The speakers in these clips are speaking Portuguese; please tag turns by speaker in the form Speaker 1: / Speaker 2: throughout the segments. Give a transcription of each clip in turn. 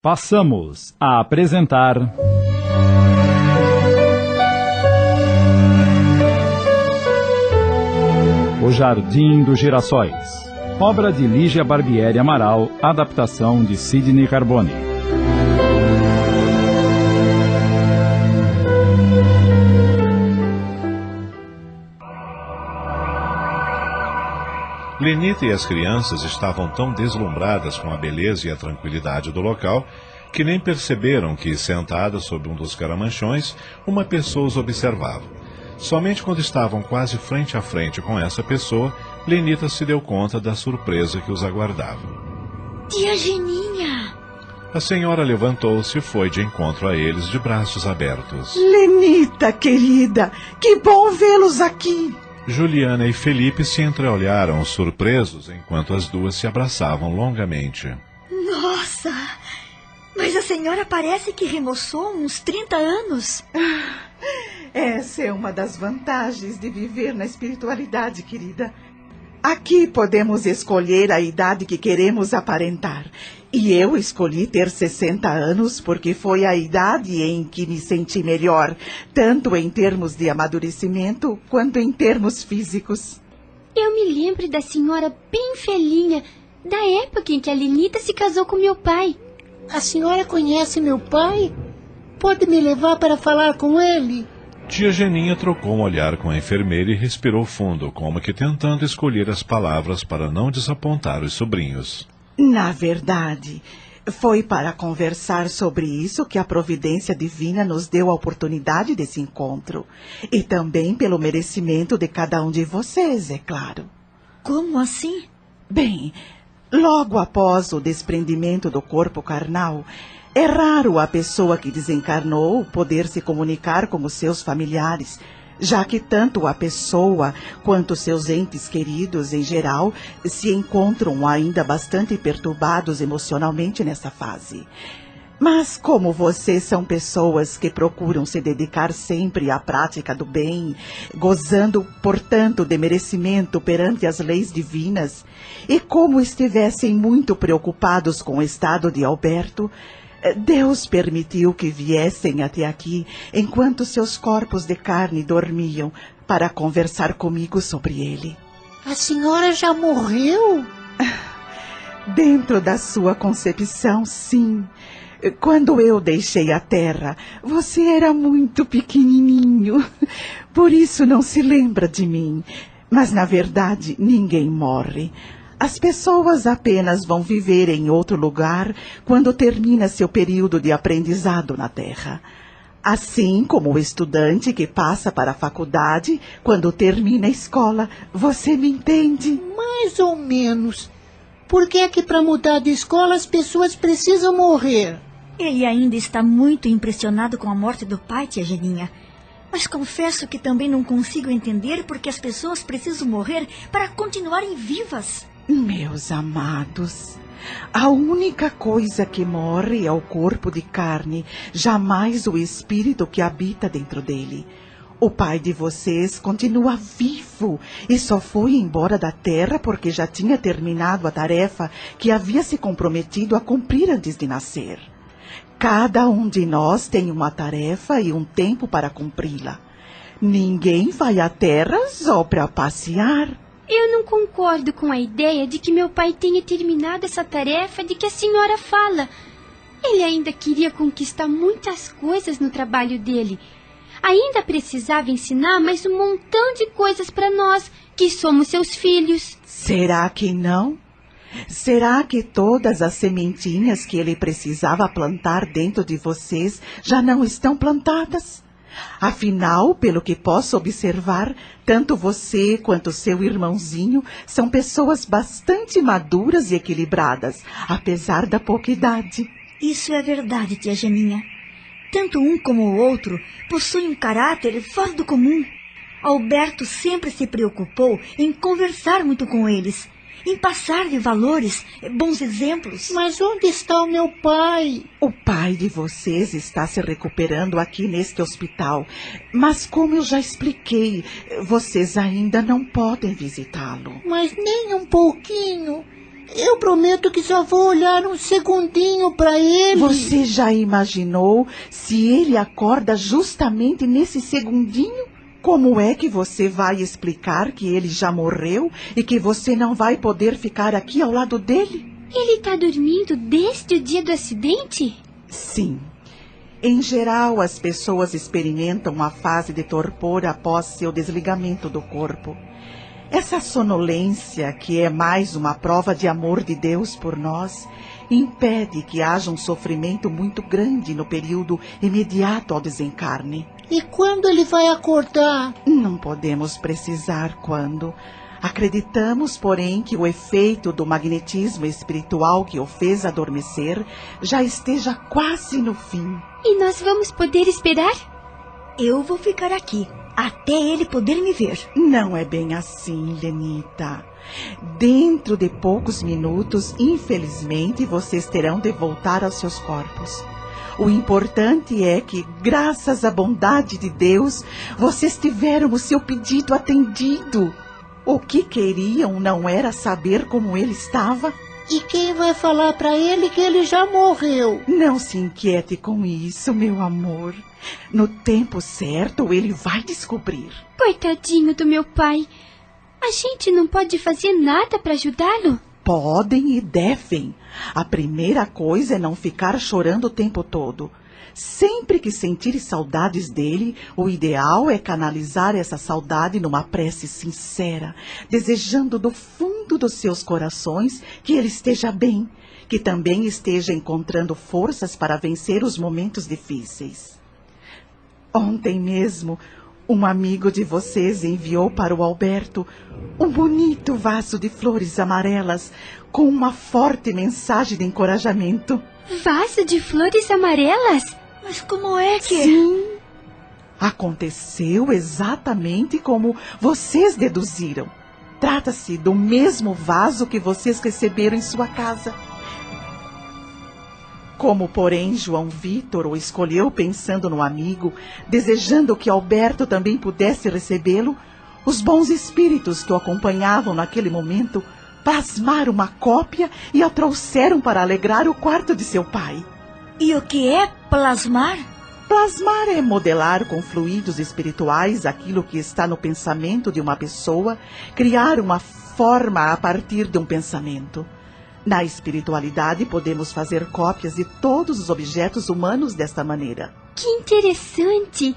Speaker 1: Passamos a apresentar O Jardim dos Girassóis, obra de Lígia Barbieri Amaral, adaptação de Sidney Carbone.
Speaker 2: Lenita e as crianças estavam tão deslumbradas com a beleza e a tranquilidade do local que nem perceberam que, sentada sob um dos caramanchões, uma pessoa os observava. Somente quando estavam quase frente a frente com essa pessoa, Lenita se deu conta da surpresa que os aguardava.
Speaker 3: Tia Geninha!
Speaker 2: A senhora levantou-se e foi de encontro a eles de braços abertos.
Speaker 4: Lenita, querida, que bom vê-los aqui!
Speaker 2: Juliana e Felipe se entreolharam surpresos enquanto as duas se abraçavam longamente.
Speaker 3: Nossa! Mas a senhora parece que remoçou uns 30 anos.
Speaker 4: Essa é uma das vantagens de viver na espiritualidade, querida. Aqui podemos escolher a idade que queremos aparentar. E eu escolhi ter 60 anos porque foi a idade em que me senti melhor, tanto em termos de amadurecimento quanto em termos físicos.
Speaker 5: Eu me lembro da senhora bem velhinha, da época em que a Lenita se casou com meu pai.
Speaker 6: A senhora conhece meu pai? Pode me levar para falar com ele?
Speaker 2: Tia Geninha trocou um olhar com a enfermeira e respirou fundo, como que tentando escolher as palavras para não desapontar os sobrinhos.
Speaker 4: Na verdade, foi para conversar sobre isso que a providência divina nos deu a oportunidade desse encontro. E também pelo merecimento de cada um de vocês, é claro.
Speaker 3: Como assim?
Speaker 4: Bem, logo após o desprendimento do corpo carnal, é raro a pessoa que desencarnou poder se comunicar com os seus familiares, já que tanto a pessoa quanto seus entes queridos, em geral, se encontram ainda bastante perturbados emocionalmente nessa fase. Mas como vocês são pessoas que procuram se dedicar sempre à prática do bem, gozando, portanto, de merecimento perante as leis divinas, e como estivessem muito preocupados com o estado de Alberto, Deus permitiu que viessem até aqui enquanto seus corpos de carne dormiam para conversar comigo sobre ele.
Speaker 6: A senhora já morreu?
Speaker 4: Dentro da sua concepção, sim. Quando eu deixei a terra, você era muito pequenininho. Por isso não se lembra de mim. Mas, na verdade, ninguém morre. As pessoas apenas vão viver em outro lugar quando termina seu período de aprendizado na Terra. Assim como o estudante que passa para a faculdade quando termina a escola. Você me entende?
Speaker 6: Mais ou menos. Por que é que para mudar de escola as pessoas precisam morrer?
Speaker 3: Ele ainda está muito impressionado com a morte do pai, tia Geninha. Mas confesso que também não consigo entender por que as pessoas precisam morrer para continuarem vivas.
Speaker 4: Meus amados, a única coisa que morre é o corpo de carne, jamais o espírito que habita dentro dele. O pai de vocês continua vivo e só foi embora da terra porque já tinha terminado a tarefa que havia se comprometido a cumprir antes de nascer. Cada um de nós tem uma tarefa e um tempo para cumpri-la. Ninguém vai à terra só para passear.
Speaker 5: Eu não concordo com a ideia de que meu pai tenha terminado essa tarefa de que a senhora fala. Ele ainda queria conquistar muitas coisas no trabalho dele. Ainda precisava ensinar mais um montão de coisas para nós, que somos seus filhos.
Speaker 4: Será que não? Será que todas as sementinhas que ele precisava plantar dentro de vocês já não estão plantadas? Afinal, pelo que posso observar, tanto você quanto seu irmãozinho são pessoas bastante maduras e equilibradas, apesar da pouca idade.
Speaker 3: Isso é verdade, tia Geninha. Tanto um como o outro possuem um caráter fora do comum. Alberto sempre se preocupou em conversar muito com eles, em passar-lhe valores, bons exemplos.
Speaker 6: Mas onde está o meu pai?
Speaker 4: O pai de vocês está se recuperando aqui neste hospital. Mas como eu já expliquei, vocês ainda não podem visitá-lo.
Speaker 6: Mas nem um pouquinho. Eu prometo que só vou olhar um segundinho para ele.
Speaker 4: Você já imaginou se ele acorda justamente nesse segundinho? Como é que você vai explicar que ele já morreu e que você não vai poder ficar aqui ao lado dele?
Speaker 5: Ele está dormindo desde o dia do acidente?
Speaker 4: Sim. Em geral, as pessoas experimentam uma fase de torpor após seu desligamento do corpo. Essa sonolência, que é mais uma prova de amor de Deus por nós, impede que haja um sofrimento muito grande no período imediato ao desencarne.
Speaker 6: E quando ele vai acordar?
Speaker 4: Não podemos precisar quando. Acreditamos, porém, que o efeito do magnetismo espiritual que o fez adormecer já esteja quase no fim.
Speaker 5: E nós vamos poder esperar?
Speaker 3: Eu vou ficar aqui, até ele poder me ver.
Speaker 4: Não é bem assim, Lenita. Dentro de poucos minutos, infelizmente, vocês terão de voltar aos seus corpos. O importante é que, graças à bondade de Deus, vocês tiveram o seu pedido atendido. O que queriam não era saber como ele estava?
Speaker 6: E quem vai falar para ele que ele já morreu?
Speaker 4: Não se inquiete com isso, meu amor. No tempo certo, ele vai descobrir.
Speaker 5: Coitadinho do meu pai. A gente não pode fazer nada para ajudá-lo?
Speaker 4: Podem e devem. A primeira coisa é não ficar chorando o tempo todo. Sempre que sentir saudades dele, o ideal é canalizar essa saudade numa prece sincera, desejando do fundo dos seus corações que ele esteja bem, que também esteja encontrando forças para vencer os momentos difíceis. Ontem mesmo, um amigo de vocês enviou para o Alberto um bonito vaso de flores amarelas com uma forte mensagem de encorajamento.
Speaker 5: Vaso de flores amarelas?
Speaker 3: Mas como é que...
Speaker 4: Sim, aconteceu exatamente como vocês deduziram. Trata-se do mesmo vaso que vocês receberam em sua casa. Como, porém, João Vitor o escolheu pensando no amigo, desejando que Alberto também pudesse recebê-lo, os bons espíritos que o acompanhavam naquele momento plasmaram uma cópia e a trouxeram para alegrar o quarto de seu pai.
Speaker 3: E o que é plasmar?
Speaker 4: Plasmar é modelar com fluidos espirituais aquilo que está no pensamento de uma pessoa, criar uma forma a partir de um pensamento. Na espiritualidade, podemos fazer cópias de todos os objetos humanos desta maneira.
Speaker 5: Que interessante!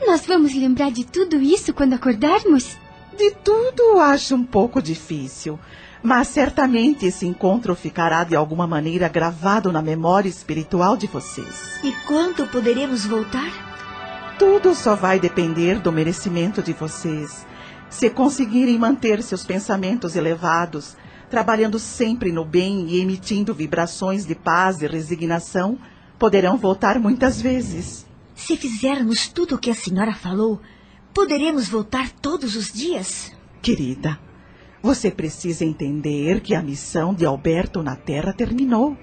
Speaker 5: Nós vamos lembrar de tudo isso quando acordarmos?
Speaker 4: De tudo acho um pouco difícil, mas certamente esse encontro ficará de alguma maneira gravado na memória espiritual de vocês.
Speaker 3: E quando poderemos voltar?
Speaker 4: Tudo só vai depender do merecimento de vocês. Se conseguirem manter seus pensamentos elevados, trabalhando sempre no bem e emitindo vibrações de paz e resignação, poderão voltar muitas vezes.
Speaker 3: Se fizermos tudo o que a senhora falou, poderemos voltar todos os dias?
Speaker 4: Querida, você precisa entender que a missão de Alberto na Terra terminou,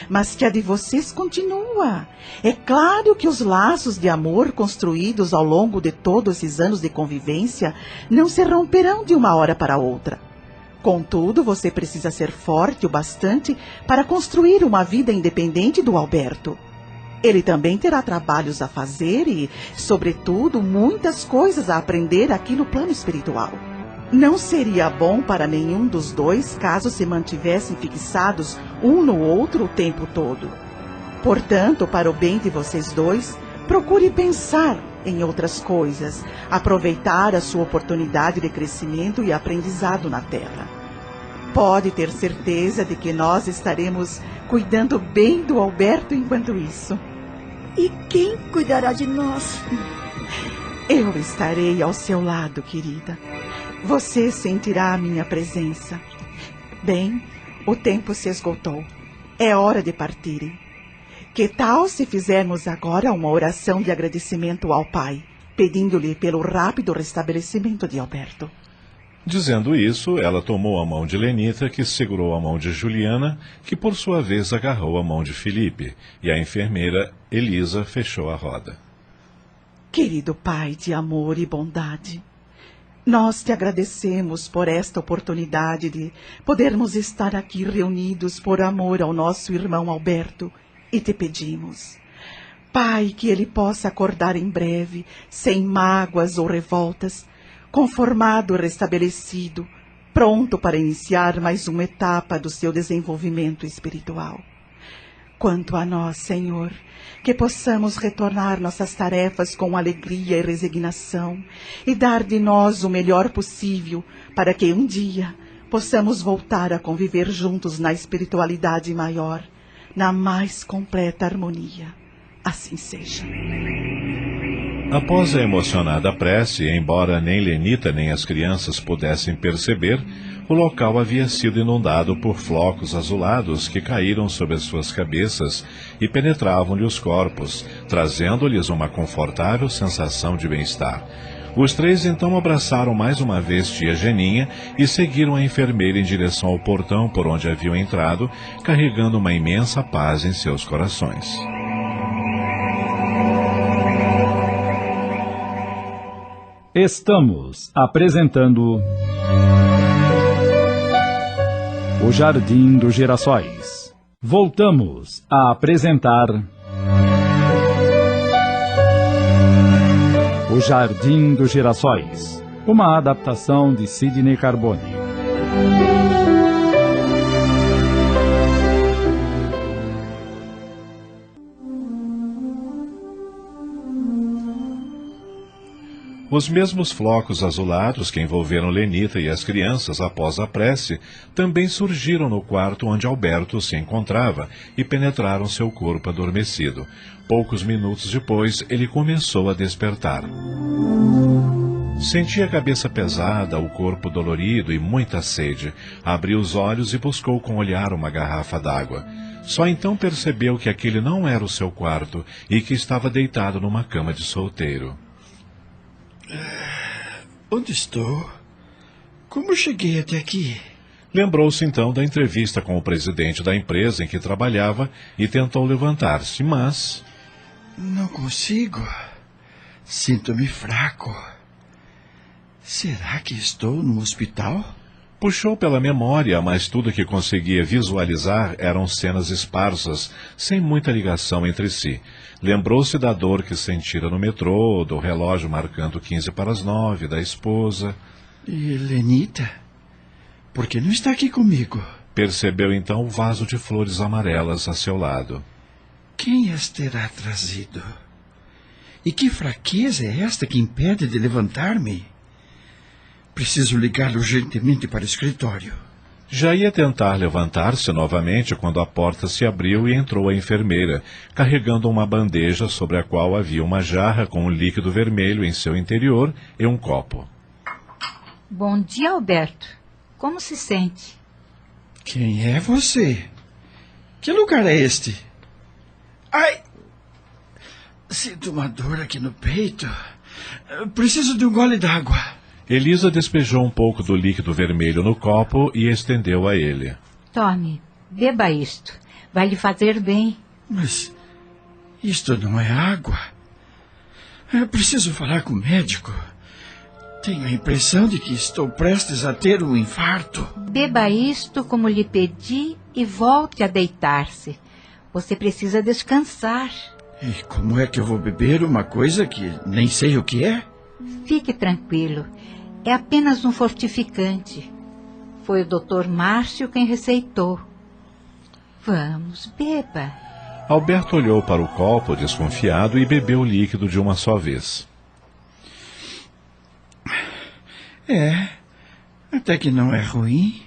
Speaker 4: mas que a de vocês continua. É claro que os laços de amor construídos ao longo de todos esses anos de convivência não se romperão de uma hora para outra. Contudo, você precisa ser forte o bastante para construir uma vida independente do Alberto. Ele também terá trabalhos a fazer e, sobretudo, muitas coisas a aprender aqui no plano espiritual. Não seria bom para nenhum dos dois caso se mantivessem fixados um no outro o tempo todo. Portanto, para o bem de vocês dois, procure pensar em outras coisas, aproveitar a sua oportunidade de crescimento e aprendizado na Terra. Pode ter certeza de que nós estaremos cuidando bem do Alberto enquanto isso.
Speaker 3: E quem cuidará de nós?
Speaker 4: Eu estarei ao seu lado, querida. Você sentirá a minha presença. Bem, o tempo se esgotou. É hora de partirem. Que tal se fizermos agora uma oração de agradecimento ao Pai, pedindo-lhe pelo rápido restabelecimento de Alberto?
Speaker 2: Dizendo isso, ela tomou a mão de Lenita, que segurou a mão de Juliana, que por sua vez agarrou a mão de Felipe, e a enfermeira Elisa fechou a roda.
Speaker 4: Querido Pai de amor e bondade, Nós te agradecemos por esta oportunidade de podermos estar aqui reunidos por amor ao nosso irmão Alberto e te pedimos, Pai, que ele possa acordar em breve, sem mágoas ou revoltas, conformado e restabelecido, pronto para iniciar mais uma etapa do seu desenvolvimento espiritual. Quanto a nós, Senhor, que possamos retornar nossas tarefas com alegria e resignação e dar de nós o melhor possível para que um dia possamos voltar a conviver juntos na espiritualidade maior, na mais completa harmonia. Assim seja.
Speaker 2: Após a emocionada prece, embora nem Lenita nem as crianças pudessem perceber, o local havia sido inundado por flocos azulados que caíram sobre as suas cabeças e penetravam-lhe os corpos, trazendo-lhes uma confortável sensação de bem-estar. Os três então abraçaram mais uma vez tia Geninha e seguiram a enfermeira em direção ao portão por onde haviam entrado, carregando uma imensa paz em seus corações.
Speaker 1: Estamos apresentando O Jardim dos Girassóis. Voltamos a apresentar O Jardim dos Girassóis, uma adaptação de Sidney Carbone.
Speaker 2: Os mesmos flocos azulados que envolveram Lenita e as crianças após a prece também surgiram no quarto onde Alberto se encontrava e penetraram seu corpo adormecido. Poucos minutos depois, ele começou a despertar. Sentia a cabeça pesada, o corpo dolorido e muita sede. Abriu os olhos e buscou com o olhar uma garrafa d'água. Só então percebeu que aquele não era o seu quarto e que estava deitado numa cama de solteiro.
Speaker 7: Onde estou? Como cheguei até aqui?
Speaker 2: Lembrou-se então da entrevista com o presidente da empresa em que trabalhava e tentou levantar-se, mas...
Speaker 7: Não consigo. Sinto-me fraco. Será que estou no hospital?
Speaker 2: Puxou pela memória, mas tudo que conseguia visualizar eram cenas esparsas, sem muita ligação entre si. Lembrou-se da dor que sentira no metrô, do relógio marcando 8:45, da esposa.
Speaker 7: E Lenita? Por que não está aqui comigo?
Speaker 2: Percebeu então o vaso de flores amarelas a seu lado.
Speaker 7: Quem as terá trazido? E que fraqueza é esta que impede de levantar-me? Preciso ligar urgentemente para o escritório.
Speaker 2: Já ia tentar levantar-se novamente quando a porta se abriu e entrou a enfermeira, carregando uma bandeja sobre a qual havia uma jarra com um líquido vermelho em seu interior e um copo.
Speaker 8: Bom dia, Alberto. Como se sente?
Speaker 7: Quem é você? Que lugar é este? Ai! Sinto uma dor aqui no peito. Preciso de um gole d'água.
Speaker 2: Elisa despejou um pouco do líquido vermelho no copo e estendeu a ele.
Speaker 8: Tome, beba isto. Vai lhe fazer bem.
Speaker 7: Mas isto não é água. Eu preciso falar com o médico. Tenho a impressão de que estou prestes a ter um infarto.
Speaker 8: Beba isto como lhe pedi e volte a deitar-se. Você precisa descansar.
Speaker 7: E como é que eu vou beber uma coisa que nem sei o que é?
Speaker 8: Fique tranquilo. É apenas um fortificante. Foi o Dr. Márcio quem receitou. Vamos, beba.
Speaker 2: Alberto olhou para o copo desconfiado e bebeu o líquido de uma só vez.
Speaker 7: Até que não é ruim.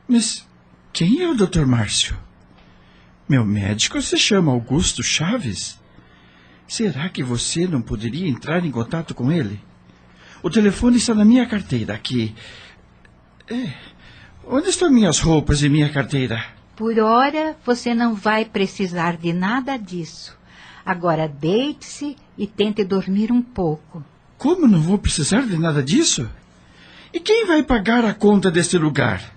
Speaker 7: Mas quem é o Dr. Márcio? Meu médico se chama Augusto Chaves. Será que você não poderia entrar em contato com ele? O telefone está na minha carteira aqui. Onde estão minhas roupas e minha carteira?
Speaker 8: Por hora, você não vai precisar de nada disso. Agora deite-se e tente dormir um pouco.
Speaker 7: Como não vou precisar de nada disso? E quem vai pagar a conta deste lugar?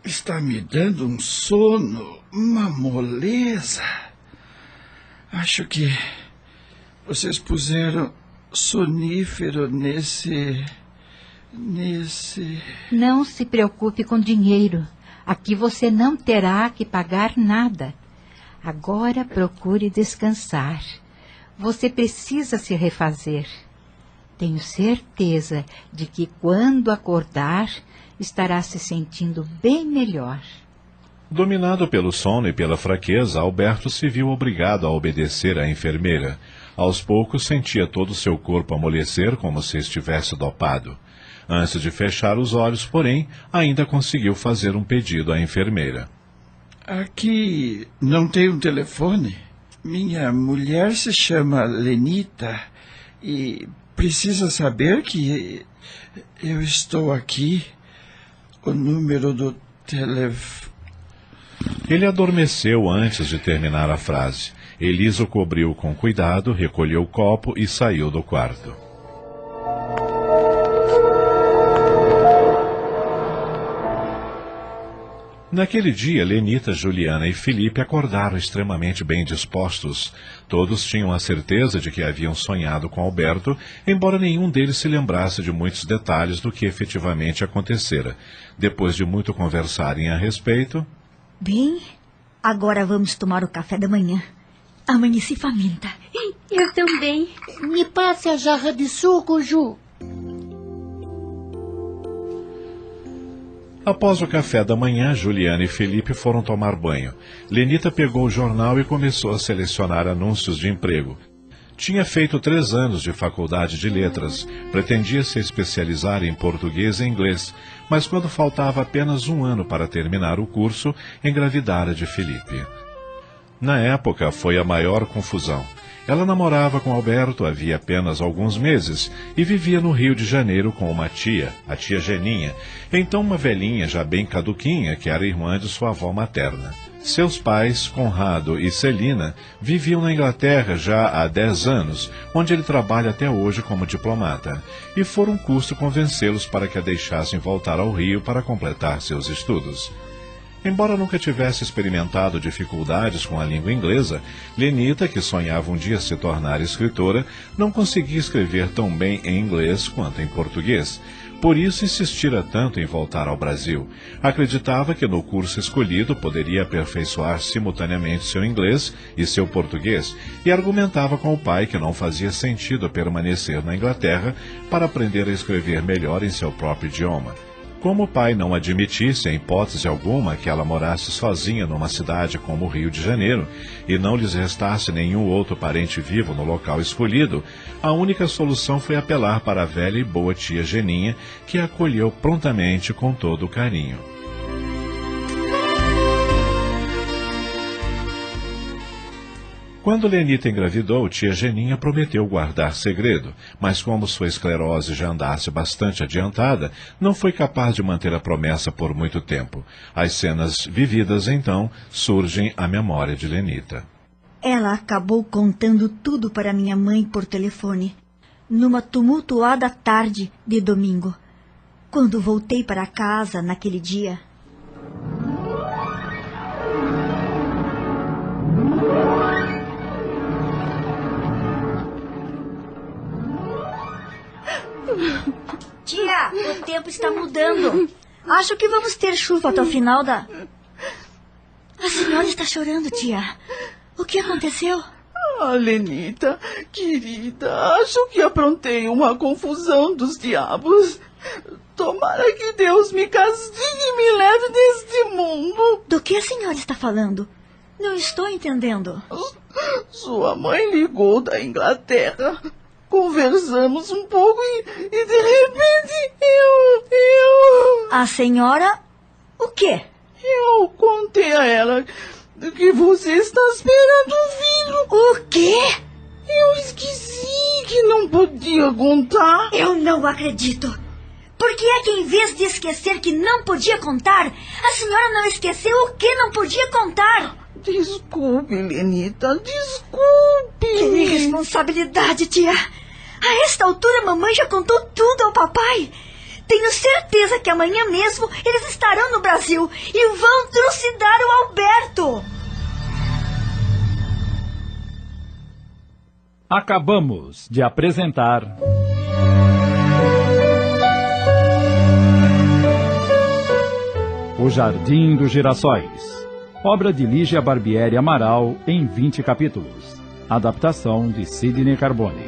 Speaker 7: Está me dando um sono, uma moleza. Acho que vocês puseram sonífero nesse...
Speaker 8: Não se preocupe com dinheiro. Aqui você não terá que pagar nada. Agora procure descansar. Você precisa se refazer. Tenho certeza de que quando acordar, estará se sentindo bem melhor.
Speaker 2: Dominado pelo sono e pela fraqueza, Alberto se viu obrigado a obedecer à enfermeira. Aos poucos sentia todo o seu corpo amolecer como se estivesse dopado. Antes de fechar os olhos, porém, ainda conseguiu fazer um pedido à enfermeira.
Speaker 7: Aqui não tem um telefone. Minha mulher se chama Lenita e precisa saber que eu estou aqui. O número do telefone...
Speaker 2: Ele adormeceu antes de terminar a frase. Elisa o cobriu com cuidado, recolheu o copo e saiu do quarto. Naquele dia, Lenita, Juliana e Felipe acordaram extremamente bem dispostos. Todos tinham a certeza de que haviam sonhado com Alberto, embora nenhum deles se lembrasse de muitos detalhes do que efetivamente acontecera. Depois de muito conversarem a respeito...
Speaker 3: Bem, agora vamos tomar o café da manhã. Amanheci faminta.
Speaker 5: Eu também.
Speaker 6: Me passe a jarra de suco, Ju.
Speaker 2: Após o café da manhã, Juliana e Felipe foram tomar banho. Lenita pegou o jornal e começou a selecionar anúncios de emprego. Tinha feito 3 anos de faculdade de letras, pretendia se especializar em português e inglês, mas quando faltava apenas 1 ano para terminar o curso, engravidara de Felipe. Na época, foi a maior confusão. Ela namorava com Alberto havia apenas alguns meses e vivia no Rio de Janeiro com uma tia, a tia Geninha, então uma velhinha já bem caduquinha que era irmã de sua avó materna. Seus pais, Conrado e Celina, viviam na Inglaterra já há 10 anos, onde ele trabalha até hoje como diplomata, e foi um custo convencê-los para que a deixassem voltar ao Rio para completar seus estudos. Embora nunca tivesse experimentado dificuldades com a língua inglesa, Lenita, que sonhava um dia se tornar escritora, não conseguia escrever tão bem em inglês quanto em português. Por isso insistira tanto em voltar ao Brasil. Acreditava que no curso escolhido poderia aperfeiçoar simultaneamente seu inglês e seu português, e argumentava com o pai que não fazia sentido permanecer na Inglaterra para aprender a escrever melhor em seu próprio idioma. Como o pai não admitisse, em hipótese alguma, que ela morasse sozinha numa cidade como o Rio de Janeiro e não lhes restasse nenhum outro parente vivo no local escolhido, a única solução foi apelar para a velha e boa tia Geninha, que a acolheu prontamente com todo o carinho. Quando Lenita engravidou, tia Geninha prometeu guardar segredo, mas como sua esclerose já andasse bastante adiantada, não foi capaz de manter a promessa por muito tempo. As cenas vividas, então, surgem à memória de Lenita.
Speaker 3: Ela acabou contando tudo para minha mãe por telefone, numa tumultuada tarde de domingo. Quando voltei para casa naquele dia... Tia, o tempo está mudando. Acho que vamos ter chuva até o final da... A senhora está chorando, tia. O que aconteceu?
Speaker 4: Ah, Lenita, querida, acho que aprontei uma confusão dos diabos. Tomara que Deus me castigue e me leve deste mundo.
Speaker 3: Do que a senhora está falando? Não estou entendendo.
Speaker 4: Sua mãe ligou da Inglaterra. Conversamos um pouco e de repente eu...
Speaker 3: A senhora... O quê?
Speaker 4: Eu contei a ela que você está esperando um filho.
Speaker 3: O quê?
Speaker 4: Eu esqueci que não podia contar.
Speaker 3: Eu não acredito. Por que é que em vez de esquecer que não podia contar, a senhora não esqueceu o que não podia contar?
Speaker 4: Desculpe, Lenita, desculpe.
Speaker 3: Que irresponsabilidade, tia. A esta altura, mamãe já contou tudo ao papai. Tenho certeza que amanhã mesmo eles estarão no Brasil e vão trucidar o Alberto.
Speaker 1: Acabamos de apresentar O Jardim dos Girassóis, obra de Lígia Barbieri Amaral em 20 capítulos. Adaptação de Sidney Carbone.